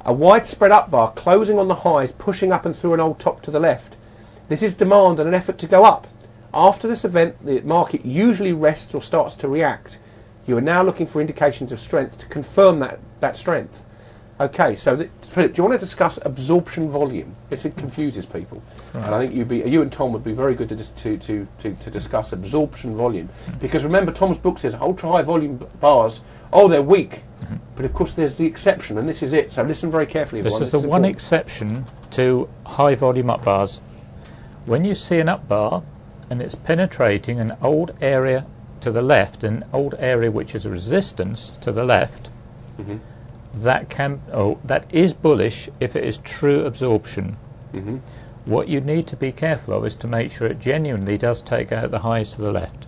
A widespread up bar closing on the highs, pushing up and through an old top to the left. This is demand and an effort to go up. After this event, the market usually rests or starts to react. You are now looking for indications of strength to confirm that strength. Okay, so Philip, do you want to discuss absorption volume? It confuses people, right. And I think you and Tom would be very good to discuss absorption volume, because remember, Tom's book says ultra high volume bars, they're weak, but of course there's the exception, and this is it. So listen very carefully. This is the one exception to high volume up bars. When you see an up bar and it's penetrating an old area to the left, an old area which is a resistance to the left, that is bullish if it is true absorption. What you need to be careful of is to make sure it genuinely does take out the highs to the left.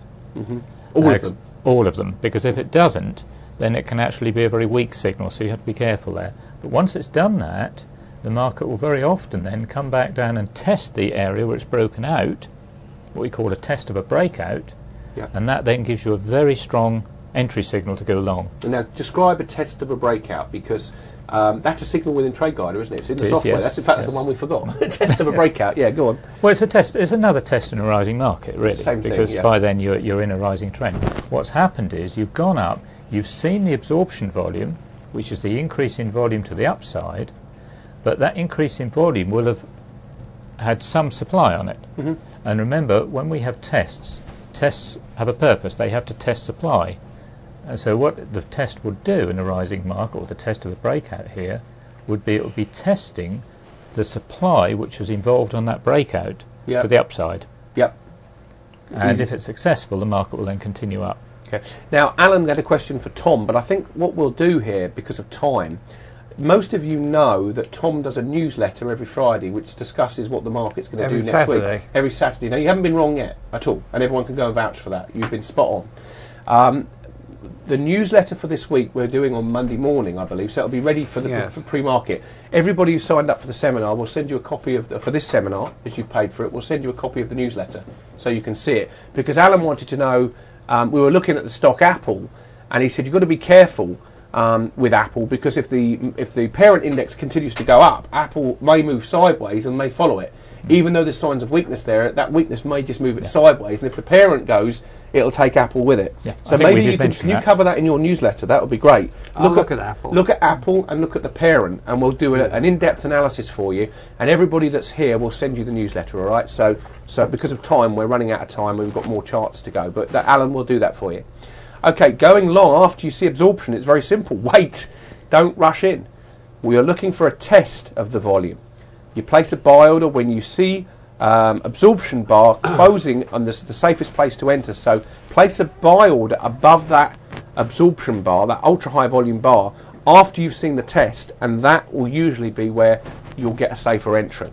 All of them? All of them, because if it doesn't, then it can actually be a very weak signal, so you have to be careful there. But once it's done that, the market will very often then come back down and test the area where it's broken out, what we call a test of a breakout, and that then gives you a very strong entry signal to go long. And now describe a test of a breakout, because that's a signal within TradeGuider, isn't it? It's in the software. Yes, that's the one we forgot. Test of a breakout. Yeah, go on. Well, it's a test. It's another test in a rising market, really, Same because thing, by then you're in a rising trend. What's happened is you've gone up, you've seen the absorption volume, which is the increase in volume to the upside, but that increase in volume will have had some supply on it. And remember, when we have tests have a purpose. They have to test supply. And so what the test would do in a rising market, or the test of a breakout here, would be it would be testing the supply which is involved on that breakout to the upside. And if it's successful, the market will then continue up. Okay. Now, Alan had a question for Tom, but I think what we'll do here, because of time, most of you know that Tom does a newsletter every Friday which discusses what the market's going to do next week. Every Saturday. Now, you haven't been wrong yet at all, and everyone can go and vouch for that. You've been spot on. The newsletter for this week we're doing on Monday morning, I believe, so it'll be ready for the for pre-market. Everybody who signed up for the seminar will send you a copy of for this seminar, as you paid for it. We'll send you a copy of the newsletter so you can see it. Because Alan wanted to know, we were looking at the stock Apple, and he said you've got to be careful with Apple, because if the parent index continues to go up, Apple may move sideways and may follow it. Even though there's signs of weakness there, that weakness may just move it sideways, and if the parent goes, it'll take Apple with it. So maybe can you cover that in your newsletter? That would be great. Look at Apple. Look at Apple and look at the parent, and we'll do an in-depth analysis for you. And everybody that's here will send you the newsletter. All right. So because of time, we're running out of time. We've got more charts to go, but Alan will do that for you. Okay, going long after you see absorption, it's very simple. Wait, don't rush in. We are looking for a test of the volume. You place a buy order when you see absorption bar closing on the safest place to enter. So place a buy order above that absorption bar, that ultra high volume bar, after you've seen the test, and that will usually be where you'll get a safer entry.